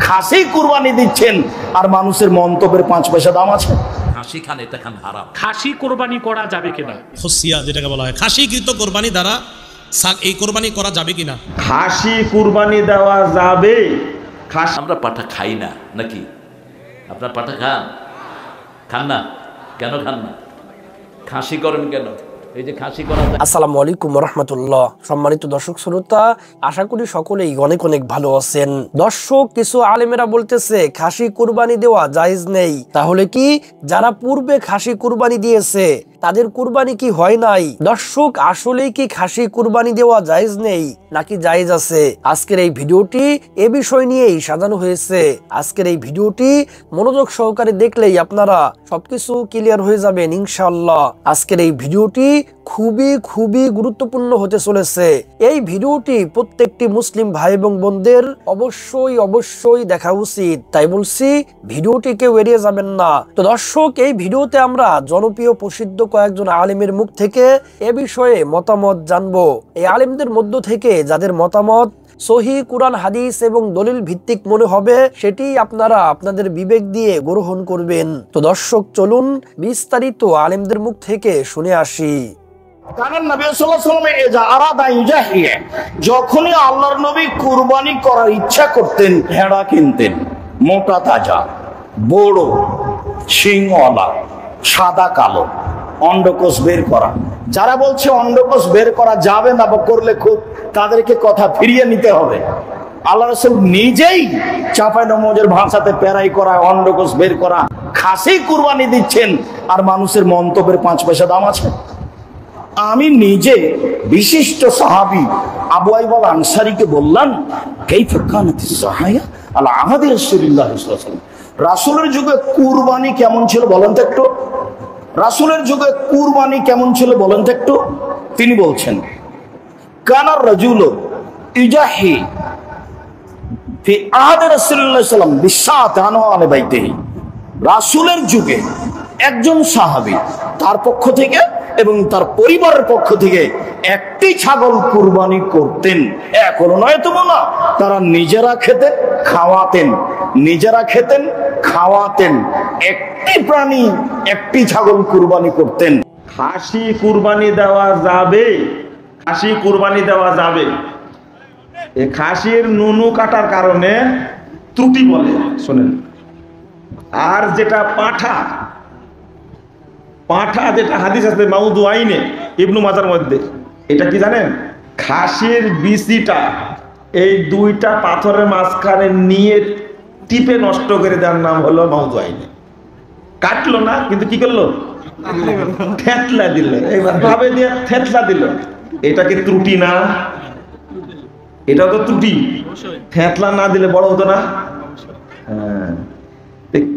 খাসি কুরবানি দিচ্ছেন আর মানুষের মন্তব্যের 5 পয়সা দাম আছে। খাসি খান, এটা খান হারাম। খাসি কুরবানি করা যাবে কিনা? খুশিয়া যেটাকে বলা হয়, খাসিকৃত কুরবানি দ্বারা এই কুরবানি করা যাবে কিনা? খাসি কুরবানি দেওয়া যাবে। আমরা পাঠা খাই না নাকি? আপনার পাঠা খান? খান না কেন? খান না, খাসি করেন কেন? এই যে খাসি করা। আসসালামু আলাইকুম ওয়া রাহমাতুল্লাহ। সম্মানিত দর্শক শ্রোতা, আশা করি সকলেই অনেক অনেক ভালো আছেন। দর্শক, কিছু আলেমেরা বলতেছে খাসি কুরবানি দেওয়া জায়েজ নেই। তাহলে কি যারা পূর্বে খাসি কুরবানি দিয়েছে তাদের কুরবানি কি হয় নাই? দর্শক, আসলেই কি খাসি কুরবানি দেওয়া জায়েজ নেই নাকি জায়েজ আছে? আজকের এই ভিডিওটি এ বিষয় নিয়েই সাজানো হয়েছে। আজকের এই ভিডিওটি মনোযোগ সহকারে দেখলেই আপনারা সবকিছু ক্লিয়ার হয়ে যাবেন ইনশাআল্লাহ। আজকের এই ভিডিওটি খুবই গুরুত্বপূর্ণ হতে চলেছে। এই ভিডিওটি প্রত্যেকটি মুসলিম ভাই এবং বোনদের অবশ্যই দেখা উচিত। তাই বলছি, ভিডিওটি কেউ এড়িয়ে যাবেন না। তো দর্শক, এই ভিডিওতে আমরা জনপ্রিয় প্রসিদ্ধ কয়েকজন আলেমের মুখ থেকে এ বিষয়ে মতামত জানবো। এই আলেমদের মধ্য থেকে যাদের মতামত সহিহ কুরআন হাদিস এবং দলিল ভিত্তিক মনে হবে, সেটি আপনারা আপনাদের বিবেক দিয়ে গ্রহণ করবেন। তো দর্শক, চলুন বিস্তারিত আলেমদের মুখ থেকে শুনে আসি। কারণ নবী সাল্লাল্লাহু আলাইহি ওয়াসাল্লাম এজা আরাদা ইউজাহিয়া, যখনই আল্লাহর নবী কুরবানি করার ইচ্ছা করতেন, ভেড়া কিনতেন মোটা তাজা, বড় শিংওয়ালা, সাদা কালো, অন্ডকোষ বের করা। যারা বলছে অন্ডকোষ বের করা যাবে না বা করলে খুব, তাদেরকে কথা ফিরিয়ে নিতে হবে। আল্লাহ রাসূল নিজেই চাঁপাইনবাবগঞ্জের ভাষাতে পেরাই করা, অন্ডকোষ বের করা খাসি কুরবানি দিচ্ছেন আর মানুষের মন্তব্যের 5 পয়সা দাম আছে। আমি নিজে বিশিষ্ট সাহাবী আবু আইয়ুব আল আনসারীকে বললাম, কাইফা কানাতিস সাহায়া আলা আহাদি রাসূলিল্লাহ সাল্লাল্লাহু আলাইহি ওয়াসাল্লাম, রাসূলের যুগে কুরবানি কেমন ছিল বলেন তো একটু। রাসূলের যুগে কুরবানি কেমন ছিল বলেন তো একটু। তিনি বলছেন, কানার রাজুলু ইজাহি ফি আহাদি রাসূলিল্লাহ সাল্লাল্লাহু আলাইহি ওয়াসাল্লাম বিসাত আনহু আলা বাইতিহি, রাসূলের যুগে একজন সাহাবী তার পক্ষ থেকে এবং তার পরিবারের পক্ষ থেকে একটি ছাগল কুরবানি করতেন। এখনো নয় তো না, তারা নিজেরা খেতেন খাওয়াতেন, একটি প্রাণী একটি ছাগল কুরবানি করতেন। খাসি কুরবানি দেওয়া যাবে। খাসি কুরবানি দেওয়া যাবে। এই খাসির নুনু কাটার কারণে ত্রুটি বলে, শোনেন। আর যেটা পাঠা যেটা হাদিস আছে মাউদু আইনে ইবনু মাজার মধ্যে, এটা কি জানেন? খাসির বিচিটা এই দুইটা পাথরের মাঝখানে নিয়ে টিপে নষ্ট করে দেওয়ার নাম হলো মাউদু আইনে। কাটলো না, কিন্তু কি করলো? থেতলা দিল। এইবার ভাবে দিয়ে থেতলা দিল। এটা কি ত্রুটি না? এটা তো ত্রুটি। থেতলা না দিলে বড় হতো না? হ্যাঁ,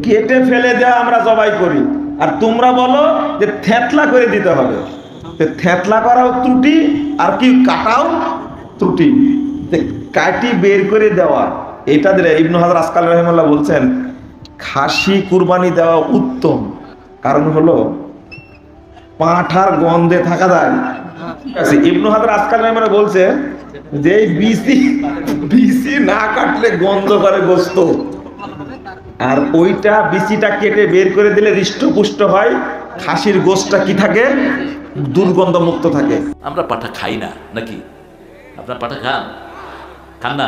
কেটে ফেলে দেওয়া আমরা জবাই করি, আর তোমরা বলো যে থেতলা করে দিতে হবে। থেতলা করাও ত্রুটি, আর কি কাটাও ত্রুটি। কাটি বের করে দেওয়া, এটা দিলে ইবনু হাজার আসকাল রাহিমাহুল্লাহ বলছেন খাসি কুরবানি দেওয়া উত্তম। কারণ হলো পাঁঠার গন্ধে থাকা যায়। ইবনু হাজার আসকাল রাহিমাহুল্লাহ বলছে যে বিচি না কাটলে গন্ধ করে গোশত, আর ওইটা বিচিটা কেটে বের করে দিলে হৃষ্টপুষ্ট হয়, খাসির গোশতটা কি থাকে? দুর্গন্ধ মুক্ত থাকে। আমরা পাঠা খাই না নাকি? আপনার পাঠা খান? খান না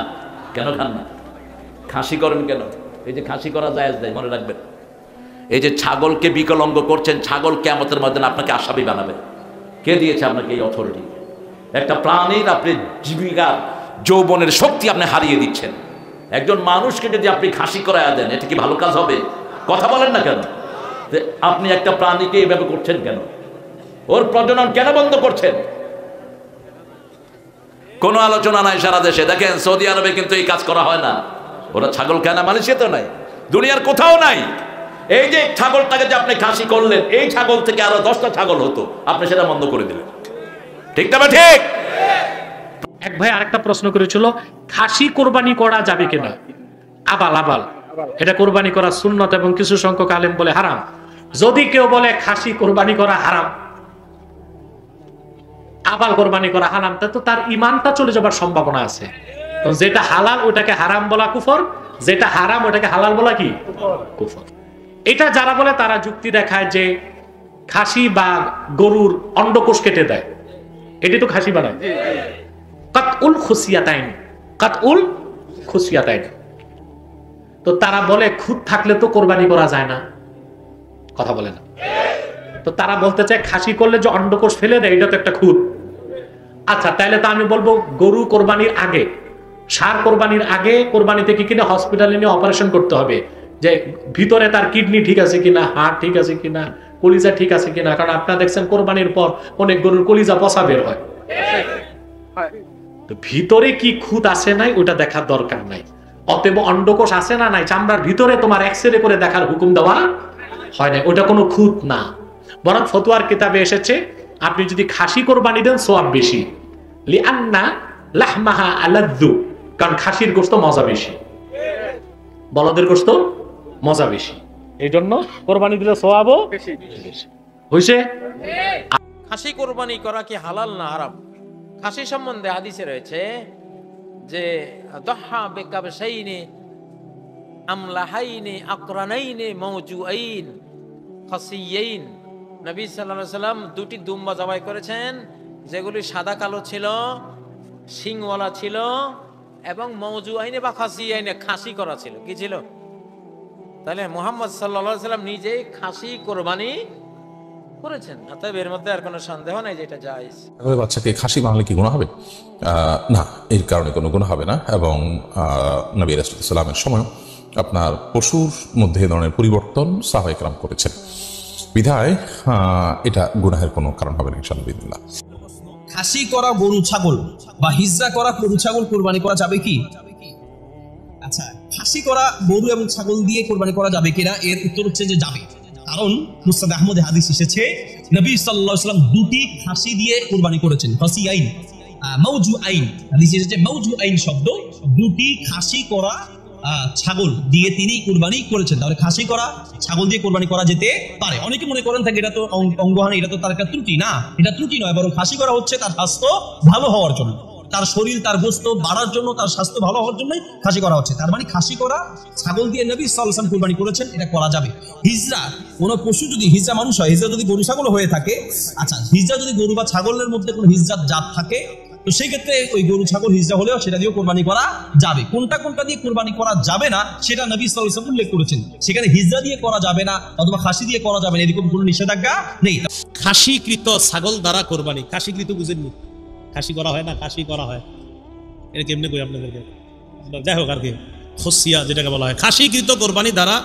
কেন? খান না, খাসি করেন কেন? এই যে খাসি করা জায়েজ নাই, মনে রাখবেন। এই যে ছাগলকে বিকলাঙ্গ করছেন, ছাগল কিয়ামতের ময়দানে আপনাকে আসামি বানাবে। কে দিয়েছে আপনাকে এই অথরিটি? একটা প্রাণীর আপনি জীবিকার যৌবনের শক্তি আপনি হারিয়ে দিচ্ছেন। একজন মানুষকে যদি আপনি খাসি করায়া দেন, এটা কি ভালো কাজ হবে? কথা বলেন না কেন? আপনি একটা প্রাণীকে এইভাবে করছেন কেন? ওর প্রজনন কেন বন্ধ করছেন? কোনো আলোচনা নাই সারা দেশে। দেখেন সৌদি আরবে কিন্তু এই কাজ করা হয় না। ওরা ছাগল কেন? মালয়েশিয়াতেও নাই, দুনিয়ার কোথাও নাই। এই যে ছাগলটাকে যে আপনি খাসি করলেন, এই ছাগল থেকে আরো 10টা ছাগল হতো, আপনি সেটা বন্ধ করে দিলেন। ঠিক না? ঠিক। এক ভাই আরেকটা প্রশ্ন করেছিল, খাসি কোরবানি করা যাবে কিনা? আবাল এটা কোরবানি করা সুন্নত এবং কিছু সংখ্যক আলেম বলে হারাম। যদি কেউ বলে খাসি কোরবানি করা হারাম, আবাল কোরবানি করা হারাম, তা তো তার ঈমানটা চলে যাবার সম্ভাবনা আছে। যেটা হালাল ওটাকে হারাম বলা কুফর, যেটা হারাম ওটাকে হালাল বলা কি কুফর। এটা যারা বলে তারা যুক্তি দেখায় যে খাসি বা গরুর অন্ডকোষ কেটে দেয়, এটি তো খাসি বানায়। কাতউল খুসিয়াতাইন, কাতউল খুসিয়াতাইন। তো তারা বলে খুদ থাকলে তো কোরবানি করা যায় না, কথা বলে না। তো তারা বলতে চায় খাসি করলে যে অন্ডকোষ ফেলে দেয় এটা তো একটা খুদ। আচ্ছা, তাহলে তো আমি বলবো গরু কোরবানির আগে, ষাঁড় কোরবানির আগে কোরবানিতে কি কিনা হসপিটালে নিয়ে অপারেশন করতে হবে, যে ভিতরে তার কিডনি ঠিক আছে কিনা, হার্ট ঠিক আছে কিনা, কলিজা ঠিক আছে কিনা। কারণ আপনারা দেখছেন কোরবানির পর অনেক গরুর কলিজা পচা বের হয়। তো ভিতরে কি খুঁত আছে নাই ওটা দেখার দরকার নাই। অতএব অন্ডকোষ আছে না নাই চামড়ার ভিতরে তোমার এক্সরে করে দেখার হুকুম দেওয়া হয় না, ওটা কোনো খুঁত না। বরং ফতোয়ার কিতাবে এসেছে আপনি যদি খাসি কোরবানি দেন সওয়াব বেশি, লিআন্না লাহমাহা আলাযযু, কারণ খাসির গোশত মজা বেশি, বলদের গোশত মজা বেশি, এই জন্য কোরবানি দিলে সওয়াবও বেশি। হইছে? খাসি কোরবানি করা কি হালাল না হারাম? খাসি সম্বন্ধে হাদিসে রয়েছে যে দহা বিকাবশাইনি আমলাহাইনি আকরানাইনি মাওজুআইন খাসিয়াইন। নবী সাল্লাল্লাহু আলাইহি সাল্লাম দুটি দুম্বা জবাই করেছেন যেগুলি সাদা কালো ছিল, শিংওয়ালা ছিল, এবং মাওজুআইনে বা খাসিয়াইনে খাসি করা ছিল। কি ছিল? তাহলে মুহাম্মদ সাল্লাল্লাহু আলাইহি সাল্লাম নিজেই খাসি কোরবানি করেছেন। অতএব এর মধ্যে আর কোনো সন্দেহ নাই যে এটা জায়েজ। বাচ্চাকে খাসি বানালে কি গুনাহ হবে? না, এর কারণে কোনো গুনাহ হবে না। এবং নবী রাসূলুল্লাহ সাল্লাল্লাহু আলাইহি ওয়াসাল্লামের সময় আপনার পশুর মধ্যে এই ধরনের পরিবর্তন সাহাবায়ে কেরাম করেছেন, বিধায় এটা গুনাহের কোনো কারণ হবে না ইনশাআল্লাহ বিদিল্লাহ। খাসি করা গরু ছাগল বা হিজরা করা গরু ছাগল কোরবানি করা যাবে কি? আচ্ছা, খাসি করা গরু এবং ছাগল দিয়ে কোরবানি করা যাবে কিনা, এর উত্তর হচ্ছে যে যাবে। কারণ মুসনাদ আহমদে হাদিস এসেছে নবী সাল্লাল্লাহু আলাইহি ওয়াসাল্লাম দুটি খাসি দিয়ে কোরবানি করেছেন। খাসিয়াইন মাওজুআইন, হাদিসে এসেছে মাওজুআইন শব্দ, দুটি খাসি করা ছাগল দিয়ে তিনি কোরবানি করেছেন। তাহলে খাসি করা ছাগল দিয়ে কোরবানি করা যেতে পারে। অনেকে মনে করেন থাকে এটা তো অঙ্গহানি, এটা তো তার একটা ত্রুটি। না, এটা ত্রুটি নয়, বরং খাসি করা হচ্ছে তার স্বাস্থ্য ভালো হওয়ার জন্য, তার শরীর তার গোশত বাড়ার জন্য, তার স্বাস্থ্য ভালো হওয়ার জন্যই খাসি করা হচ্ছে। তার মানে খাসি করা ছাগল দিয়ে নবী সাল্লাল্লাহু আলাইহি ওয়াসাল্লাম কুরবানি করেছেন, এটা করা যাবে। হিজরা, কোনো পশু যদি হিজরা মানুষ হয়, হিজরা যদি গরু ছাগল হয়ে থাকে, আচ্ছা হিজরা যদি গরু বা ছাগলের মধ্যে কোনো হিজরাত জাত থাকে, তো সেই ক্ষেত্রে ওই গরু ছাগল হিজরা হলেও সেটা দিয়ে কোরবানি করা যাবে। কোনটা কোনটা দিয়ে কোরবানি করা যাবে না সেটা নবী সাল্লাল্লাহু আলাইহি ওয়াসাল্লাম উল্লেখ করেছেন। সেখানে হিজরা দিয়ে করা যাবে না অথবা খাসি দিয়ে করা যাবে না, এরকম কোনো নিষেধাজ্ঞা নেই। খাসিকৃত ছাগল দ্বারা কোরবানি, খাসিকৃত বুঝেননি? খাসি করা হয় না, খাসি করা হয়, এটা কেমনে কই আপনাদেরকে? যাই হোক আর কি, খসিয়া যেটাকে বলা হয়, খাসিকৃত কোরবানি দ্বারা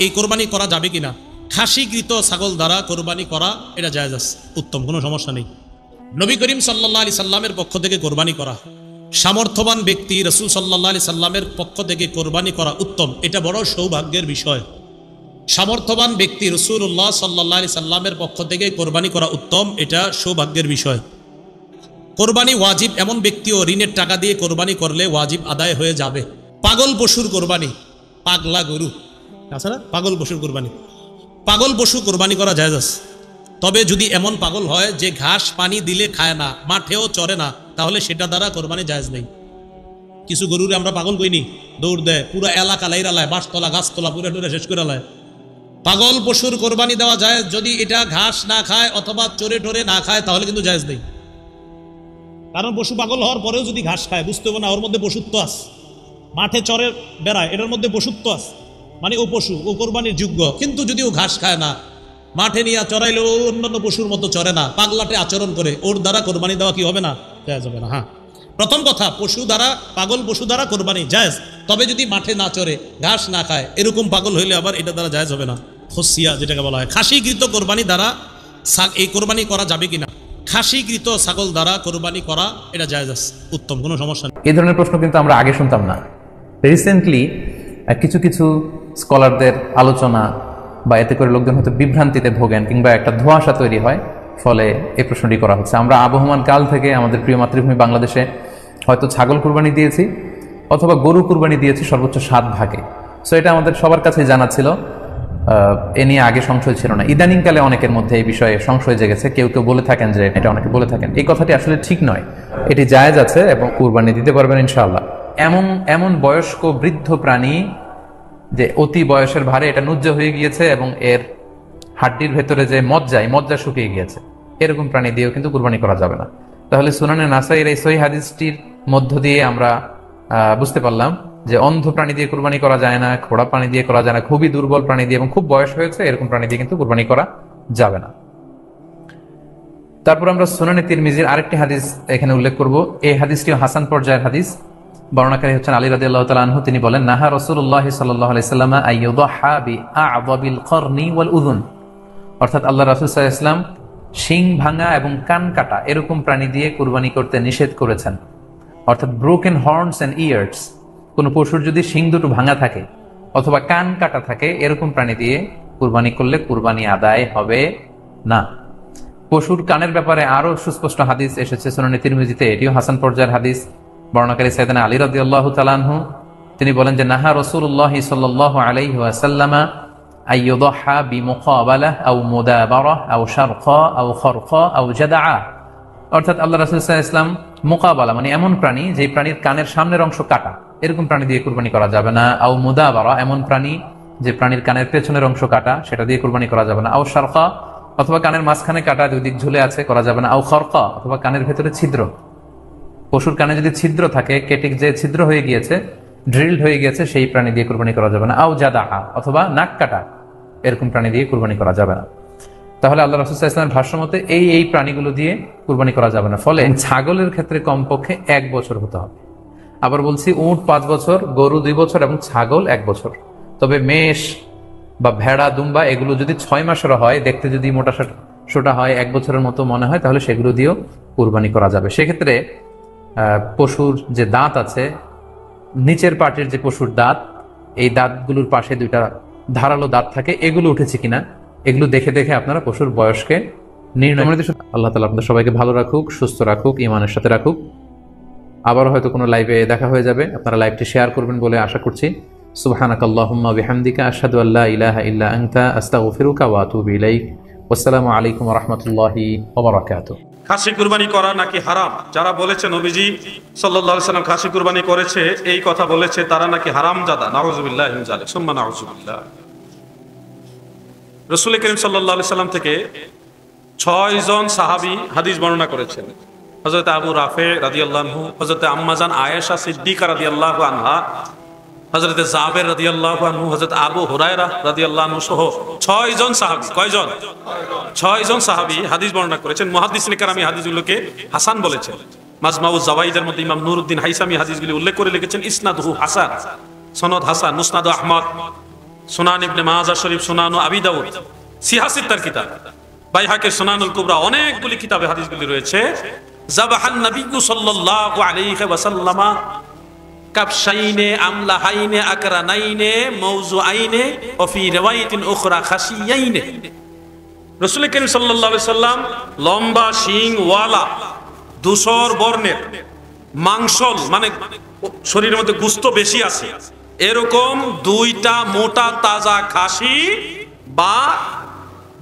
এই কোরবানি করা যাবে কিনা? খাসিকৃত ছাগল দ্বারা কোরবানি করা এটা জায়েজ আছে, উত্তম, কোনো সমস্যা নেই। নবী করিম সাল্লাল্লাহু আলাইহি সাল্লামের পক্ষ থেকে কোরবানি করা, সামর্থ্যবান ব্যক্তি রাসূল সাল্লাল্লাহু আলাইহি সাল্লামের পক্ষ থেকে কোরবানি করা উত্তম, এটা বড় সৌভাগ্যের বিষয়। সামর্থ্যবান ব্যক্তি রাসূলুল্লাহ সাল্লাল্লাহু আলাইহি সাল্লামের পক্ষ থেকে কোরবানি করা উত্তম, এটা সৌভাগ্যের বিষয়। কোরবানি ওয়াজিব এমন ব্যক্তিও ঋণের টাকা দিয়ে কোরবানি করলে ওয়াজিব আদায় হয়ে যাবে। পাগল পশুর কোরবানি, পাগলা গরু, তাছাড়া পাগল পশুর কোরবানি, পাগল পশু কোরবানি করা জায়েজ আছে। তবে যদি এমন পাগল হয় যে ঘাস পানি দিলে খায় না, মাঠেও চরে না, তাহলে সেটা দ্বারা কোরবানি জায়েজ নেই। কিছু গরুরে আমরা পাগল কইনি, দৌড় দেয়, পুরো এলাকা লাইরালায়, বাঁশতলা গাছতলা পুরো টুরে শেষ করে লায়। পাগল পশুর কোরবানি দেওয়া জায়েজ যদি এটা ঘাস না খায় অথবা চরে টরে না খায়, তাহলে কিন্তু জায়েজ নেই। কারণ পশু পাগল হওয়ার পরেও যদি ঘাস খায়, বুঝতে হবে না ওর মধ্যে পশুত্ব আছে, মাঠে চরে বেড়ায়, এটার মধ্যে পশুত্ব আছে, মানে ও পশু, ও কোরবানির যোগ্য। কিন্তু যদি ও ঘাস খায় না, মাঠে নিয়ে চড়াইলে ও অন্যান্য পশুর মতো চড়ে না, পাগলাটে আচরণ করে, ওর দ্বারা কোরবানি দেওয়া কি হবে না? জায়েজ হবে না। হ্যাঁ, প্রথম কথা, পশু দ্বারা, পাগল পশু দ্বারা কোরবানি জায়েজ, তবে যদি মাঠে না চড়ে, ঘাস না খায়, এরকম পাগল হইলে আবার এটা দ্বারা জায়েজ হবে না। খসিয়া যেটাকে বলা হয়, খাসিকৃত কোরবানি দ্বারা এই কোরবানি করা যাবে কিনা? খাসিকৃত ছাগল দ্বারা কোরবানি করা এটা জায়েজ আছে, উত্তম, কোনো সমস্যা নেই। এই ধরনের প্রশ্ন কিন্তু আমরা আগে শুনতাম না। রিসেন্টলি কিছু কিছু স্কলারদের আলোচনা বা এতে করে লোকজন হয়তো বিভ্রান্তিতে ভোগেন কিংবা একটা ধোঁয়াশা তৈরি হয়, ফলে এই প্রশ্নটি করা হচ্ছে। আমরা আবহমান কাল থেকে আমাদের প্রিয় মাতৃভূমি বাংলাদেশে হয়তো ছাগল কুরবানি দিয়েছি অথবা গরু কুরবানি দিয়েছি সর্বোচ্চ 7 ভাগে। সো এটা আমাদের সবার কাছে জানা ছিল, এ নিয়ে আগে সংশয় ছিল না। ইদানিংকালে অনেকের মধ্যে এই বিষয়ে সংশয় জেগেছে, কেউ কেউ বলে থাকেন যে, এটা অনেকে বলে থাকেন, এই কথাটি আসলে ঠিক নয়। এটি জায়েজ আছে এবং কুরবানি দিতে পারবেন ইনশাআল্লাহ। এমন এমন বয়স্ক বৃদ্ধ প্রাণী যে অতি বয়সের ভারে এটা নুজ্জ হয়ে গিয়েছে এবং এর হাড্ডির ভেতরে যে মজ্জা শুকিয়ে গিয়েছে, এরকম প্রাণী দিয়েও কিন্তু কুরবানি করা যাবে না। তাহলে সুনানে নাসাইয়ের এই সহিহ হাদিসটির মধ্য দিয়ে আমরা বুঝতে পারলাম যে অন্ধ প্রাণী দিয়ে কুরবানি করা যায় না, খোড়া প্রাণী দিয়ে করা যায় না, খুবই দুর্বল প্রাণী দিয়ে এবং খুব বয়স হয়েছে এরকম প্রাণী দিয়ে কিন্তু কুরবানি করা যাবে না। তারপর আমরা সুনানে তিরমিজির আরেকটি হাদিস এখানে উল্লেখ করব। এই হাদিসটিও হাসান পর্যায়ের হাদিস। বর্ণনাকারী হচ্ছেন আলী রাদিয়াল্লাহু তাআলা আনহু। তিনি বলেন, নাহা রাসূলুল্লাহ সাল্লাল্লাহু আলাইহি ওয়াসাল্লাম আইয়ুদহা বিআ'যাবিল করনি ওয়াল উযুন, অর্থাৎ আল্লাহ রাসূল সাল্লাল্লাহু আলাইহি ওয়াসাল্লাম শিং ভাঙা এবং কান কাটা এরকম প্রাণী দিয়ে কুরবানি করতে নিষেধ করেছেন। অর্থাৎ ব্রোকেন হর্নস এন্ড ইয়ার্স, কোন পশুর যদি শিং দুটো ভাঙা থাকে অথবা কান কাটা থাকে এরকম প্রাণী দিয়ে কুরবানি করলে কুরবানি আদায় হবে না। পশুর কানের ব্যাপারে আরো সুস্পষ্ট হাদিস এসেছে সুনানে তিরমিজিতে, এটিও হাসান পর্যায়ের হাদিস। বর্ণনাকারী সাইয়েদনা আলী রাদিয়াল্লাহু তাআলা আনহু, তিনি বলেন যে নাহা রাসূলুল্লাহ সাল্লাল্লাহু আলাইহি ওয়াসাল্লাম আইয়ুদহা বিমুকাবালাহ আও মুদাবারাহ আও শারকা আও খরকা আও জাদআ, অর্থাৎ আল্লাহ রাসূল সাল্লাল্লাহু আলাইহি ওয়াসাল্লাম মুকাবালা মানে এমন প্রাণী যে প্রাণীর কানের সামনের অংশ কাটা, এরকম প্রাণী দিয়ে কুরবানি করা যাবে না। আও মুদাবারা, এমন প্রাণী যে প্রাণীর কানের পেছনের অংশ কাটা, সেটা দিয়ে কুরবানি করা যাবে না। আও শারকা, অথবা কানের মাঝখানে কাটা দুই দিক ঝুলে আছে, করা যাবে না। আও খরকা, অথবা কানের ভেতরে ছিদ্র, পশুর কানে যদি ছিদ্র থাকে, কেটে যে ছিদ্র হয়ে গিয়েছে, ড্রিলড হয়ে গিয়েছে, সেই প্রাণী দিয়ে কুরবানি করা যাবে না। আও জাদা, অথবা নাক কাটা, এরকম প্রাণী দিয়ে কুরবানি করা যাবে না। তাহলে আল্লাহ রাসূল সাল্লাল্লাহু আলাইহি ওয়াসাল্লামের ভাষ্যমতে এই প্রাণীগুলো দিয়ে কুরবানি করা যাবে না। ফলে ছাগলের ক্ষেত্রে কমপক্ষে 1 বছর হতে হবে। আবার বলছি, উট 5 বছর, গরু 2 বছর এবং ছাগল 1 বছর। তবে মেষ বা ভেড়া, দুম্বা এগুলো যদি 6 মাসের হয়, দেখতে যদি মোটা সোটা হয়, 1 বছরের মতো মনে হয়, তাহলে সেগুলো দিয়েও কুরবানি করা যাবে। সেক্ষেত্রে পশুর যে দাঁত আছে, নিচের পাটের যে পশুর দাঁত, এই দাঁতগুলোর পাশে 2টা ধারালো দাঁত থাকে, এগুলো উঠেছে কিনা এগুলো দেখে দেখে আপনারা পশুর বয়সকে নির্ণয়। আল্লাহ তাআলা আপনাদের সবাইকে ভালো রাখুক, সুস্থ রাখুক, ঈমানের সাথে রাখুক। আবার হয়তো কোনো লাইভে দেখা হয়ে যাবে, আপনারা লাইভটি শেয়ার করবেন বলে আশা করছি। সুবহানাকাল্লাহুম্মা বিহামদিকা আশহাদু আল্লা ইলাহা ইল্লা আনতা আস্তাগফিরুকা ওয়া আতুবু ইলাইক। ওয়াসসালামু আলাইকুম ওয়া রাহমাতুল্লাহি ওয়া বারাকাতুহু। খাসি কুরবানি করা নাকি হারাম? যারা বলেছে নবীজি সাল্লাল্লাহু আলাইহি ওয়াসাল্লাম খাসি কুরবানি করেছে, এই কথা বলেছে, তারা নাকি হারামজাদা। নাউযুবিল্লাহি মিন যালিক, সুম্মা নাউযুবিল্লাহ। রাসূল করিম সাল্লাল্লাহু আলাইহি ওয়াসাল্লাম থেকে 6 জন সাহাবী হাদিস বর্ণনা করেছেন। হযরত আবু রাফি রাদিয়াল্লাহু আনহু, হযরত আম্মাজান আয়েশা সিদ্দিকা রাদিয়াল্লাহু আনহা, হযরত জাবের রাদিয়াল্লাহু আনহু, হযরত আবু হুরায়রা রাদিয়াল্লাহু আনহু সহ 6 জন সাহাবী। কয়জন? 6 জন সাহাবী হাদিস বর্ণনা করেছেন। মুহাদ্দিসিনে কেরাম এই হাদিসগুলোকে হাসান বলেছেন। মাজমাউজ জাওয়াইদের মধ্যে ইমাম নুরউদ্দিন হাইসামি হাদিসগুলি উল্লেখ করে লিখেছেন ইসনাদহু হাসান, সনদ হাসান। মুসনাদ আহমদ, সুনান ইবনে মাজাহ শরীফ, সুনান আবি দাউদ, সিহাসিত্তার কিতাব, বাইহাকির সুনানুল কুবরা, অনেকগুলি কিতাবে হাদিসগুলি রয়েছে। যাবাহান নবিয়্যু সাল্লাল্লাহু আলাইহি ওয়াসাল্লাম কাবশাইনে আমলাহাইনে আকরানাইনে মাওজুআইনে ওয়া ফি রিওয়ায়াতিন উখরা খাশিয়াইনে। রাসূল করিম সাল্লাল্লাহু আলাইহি ওয়াসাল্লাম লম্বা শিং ওয়ালা, ধূসর বর্ণের, মাংসল মানে শরীরের মধ্যে গোশত বেশি আছে, এরকম 2টা মোটা তাজা খাসি বা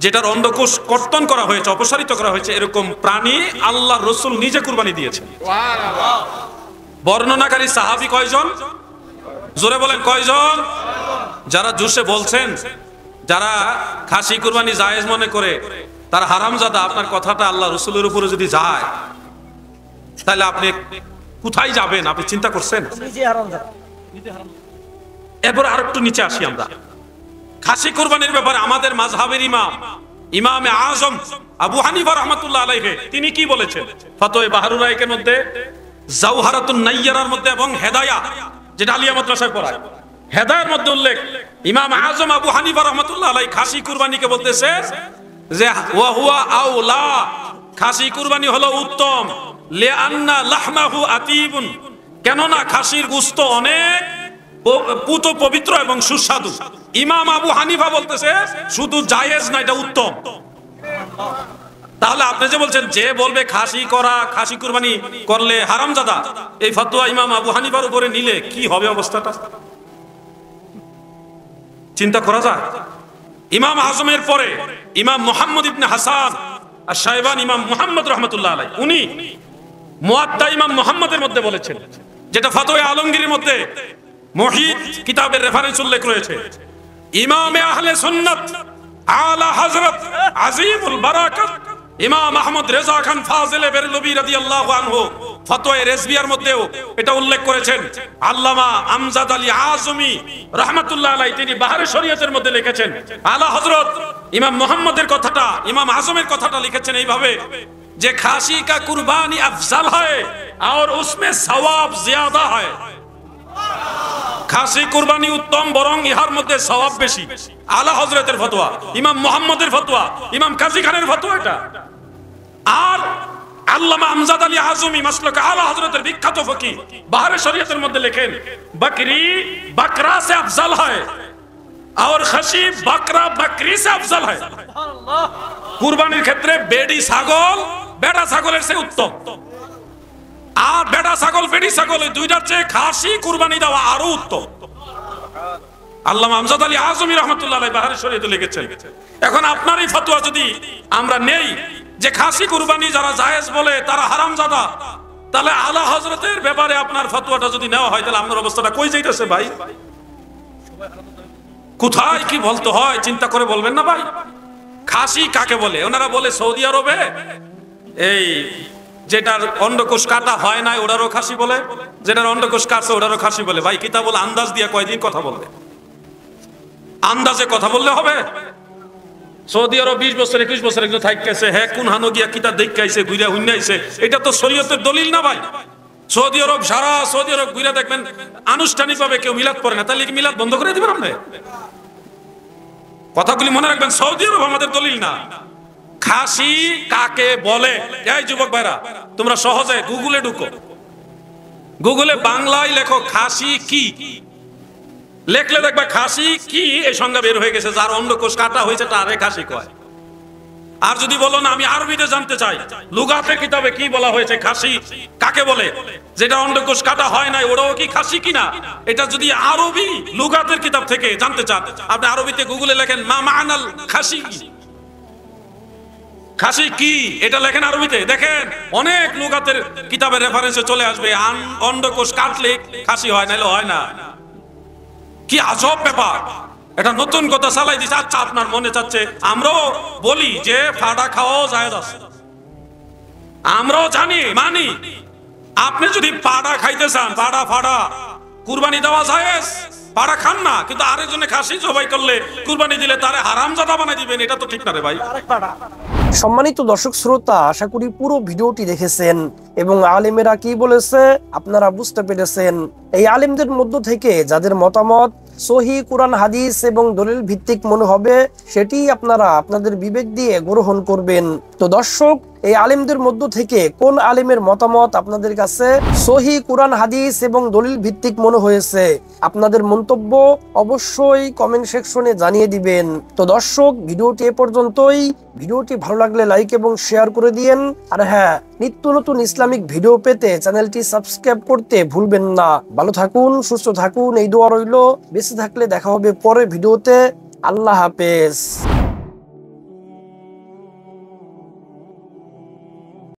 যেটার অন্ডকোষ কর্তন করা হয়েছে, অপসারিত করা হয়েছে, এরকম প্রাণী আল্লাহ রাসূল নিজে কুরবানি দিয়েছেন। বর্ণনাকারী সাহাবী কয়জন? জোরে বলেন কয়জন? যারা জোশে বলছেন, যারা খাসি কুরবানি জায়েজ মনে করে, তারা হারামজাদা। আপনার কথাটা আল্লাহ রাসূলের উপরে যদি যায়, তাহলে আপনি কোথায় যাবেন? আপনি চিন্তা করছেন? এরপর আর একটু নিচে আসি আমরা। খাসি কুরবানির ব্যাপারে আমাদের মাযহাবের ইমামে আযম আবু হানিফা রাহমাতুল্লাহ আলাইহি তিনি কি বলেছেন? ফতোয়া বাহরুল রাইকের মধ্যে, জাওহারাতুন নাইয়ারার মধ্যে এবং হেদায়া, যেটা আলিয়া মাদ্রাসায় পড়ায়, হেদায়ার মধ্যে উল্লেখ, ইমাম আযম আবু হানিফা রাহমাতুল্লাহ আলাইহি খাসি কুরবানিকে বলতেছে যে ওয়া হুয়া আউলা, খাসি কুরবানি হলো উত্তম, লিআন্না লাহমাহু আতিবুন, কেননা খাসির গোশত অনেক পুত পবিত্র এবং সুস্বাদু। ইমাম আবু হানিফা বলতেছে শুধু জায়েজ না, এটা উত্তম। তাহলে আপনি যে বলছেন যে বলবে খাসি কুরবানি করলে হারামজাদা, এই ফতোয়া ইমাম আবু হানিফার উপরে নিলে কি হবে অবস্থাটা? চিন্তা করা যায়। ইমাম আজমের পরে ইমাম মুহাম্মদ ইবনে হাসান আর শাইবান, ইমাম মুহাম্মদ রাহমাতুল্লাহ আলাইহি, উনি মুয়াত্তা ইমাম মুহাম্মদের মধ্যে বলেছেন যেটা ফতোয়া আলমগীরের মধ্যে মুহিত কিতাবের রেফারেন্স উল্লেখ রয়েছে। ইমামে আহলে সুন্নাত আলা হযরত আজিমুল বারাকাত ইমাম আহমদ রেজা খান ফাজিলে বেরলভী রাদিয়াল্লাহু আনহু ফতোয়া রিজভিয়ার মধ্যেও এটা উল্লেখ করেছেন। আল্লামা আমজাদ আলী আজমি রাহমাতুল্লাহ আলাইহি তিনি বাহরে শরীয়তের মধ্যে লিখেছেন আলা হযরত ইমাম মুহাম্মদের কথাটা, ইমাম আজমের কথাটা লিখেছেন এইভাবে যে খাসি কা কুরবানি আফজাল হয় और उसमें সওয়াব ज्यादा है। খাসি কুরবানি উত্তম, বরং ইহার মধ্যে সওয়াব বেশি। আলা হযরতের ফতোয়া, ইমাম মুহাম্মদের ফতোয়া, ইমাম কাজী খানের ফতোয়া এটা। আর আল্লামা আমজাদ আলী আজমি মাসলক আলা হযরতের বিখ্যাত ফকিহ বাহরে শরীয়তের মধ্যে লেখেন বকরি বকরা से अफजल है और खसी बकरा बकरी से अफजल है। কুরবানির ক্ষেত্রে বেড়ি ছাগল বেড়া ছাগলের চেয়ে উত্তম, আর বেড়া ছাগল বেড়ি ছাগল এই দুইটার চেয়ে খাসি কুরবানি দেওয়া আরো উত্তম। আল্লামা আমজাদ আলী আজমি রাহমাতুল্লাহ আলাইহি বাহরে শরীয়তে লিখেছেন। এখন আপনার এই ফতোয়া যদি আমরা নেই যে খাসি কুরবানি যারা জায়েজ বলে তারা হারামজাদা, তাহলে আলা হযরতের ব্যাপারে আপনার ফতোয়াটা যদি নেওয়া হয় তাহলে আপনার অবস্থাটা কই যাইতেছে ভাই? কোথায় কি বলতে হয় চিন্তা করে বলবেন না ভাই। খাসি কাকে বলে? ওনারা বলে সৌদি আরবে এই যেটার অন্ডকোষ কাটা হয় না ওটারও খাসি বলে, যেটার অন্ডকোষ কাটছে ওটারও খাসি বলে। ভাই কিতাবুল আন্দাজ দিয়ে কয়দিন কথা বলবে? আন্দাজে কথা বললে হবে? সৌদি আরব 20 বছর 21 বছর একজন থাকতেছে, হ্যাঁ কোন হানো গিয়া কিতাব দেখে আইছে ঘুরে হুন্নে আইছে, এটা তো শরীয়তের দলিল না ভাই। সৌদি আরব সারা সৌদি আরব ঘুরে দেখবেন আনুষ্ঠানিকভাবে কেউ মিলাদ পড়ে না, তাহলে কি মিলাদ বন্ধ করে দিবেন আপনি? কথাগুলি মনে রাখবেন, সৌদি আরব আমাদের দলিল না। খাসি কাকে বলে? এই যুবক ভাইরা তোমরা সহজে গুগলে ঢুকো, গুগলে বাংলায় লেখো খাসি কি, লেখলে দেখবা খাসি কি এই সংজ্ঞা বের হয়ে গেছে। যার অন্ডকোষ কাটা হয়েছে তারে খাসি কয়। আর যদি বলো না আমি আরবিতে জানতে চাই লুগাতের কিতাবে কি বলা হয়েছে খাসি কাকে বলে, যেটা অন্ডকোষ কাটা হয় নাই ওরাও কি খাসি কিনা, এটা যদি আরবি লুগাতের কিতাব থেকে জানতে চান আপনি আরবিতে গুগলে লেখেন মা মানাল খাসি, খাসি কি এটা লেখেন আরবিতে, দেখেন অনেক লুগাতের কিতাবের রেফারেন্সে চলে আসবে অন্ডকোষ কাটলে খাসি হয় নাইলে হয় না। কি আজব ব্যাপার, এটা নতুন কথা চালাই দিচ্ছে। আচ্ছা আপনার মনে চাচ্ছে আমরাও বলি যে ফাড়া খাওয়াও জায়েজ আছে, আমরাও জানি মানি। আপনি যদি পাড়া খাইতে চান পাড়া ফাড়া কুরবানি দেওয়া জায়েজ, পাড়া খান না, কিন্তু আরেকজনে খাসি জবাই করলে কুরবানি দিলে তারে হারামজাদা বানাই দিবেন, এটা তো ঠিক না রে ভাই। সম্মানিত দর্শক শ্রোতা, আশা করি পুরো ভিডিওটি দেখেছেন এবং আলেমেরা কি বলেছে আপনারা বুঝতে পেরেছেন। এই আলেমদের মধ্য থেকে যাদের মতামত সহি কুরআন হাদিস এবং দলিল ভিত্তিক মনে হবে সেটি আপনারা আপনাদের বিবেক দিয়ে গ্রহণ করবেন। তো দর্শক, এই আলেমদের মধ্য থেকে কোন আলেমের মতামত আপনাদের কাছে সহি কুরআন হাদিস এবং দলিল ভিত্তিক মনে হয়েছে আপনাদের মন্তব্য অবশ্যই কমেন্ট সেকশনে জানিয়ে দিবেন। তো দর্শক, ভিডিওটি এ পর্যন্তই। ভিডিওটি ভালো লাগলে লাইক এবং শেয়ার করে দিয়েন। আর হ্যাঁ, নিত্য নতুন ইসলামিক ভিডিও পেতে চ্যানেলটি সাবস্ক্রাইব করতে ভুলবেন না। ভালো থাকুন, সুস্থ থাকুন, এই দোয়া রইল। বেঁচে থাকলে দেখা হবে পরের ভিডিওতে। আল্লাহ হাফেজ।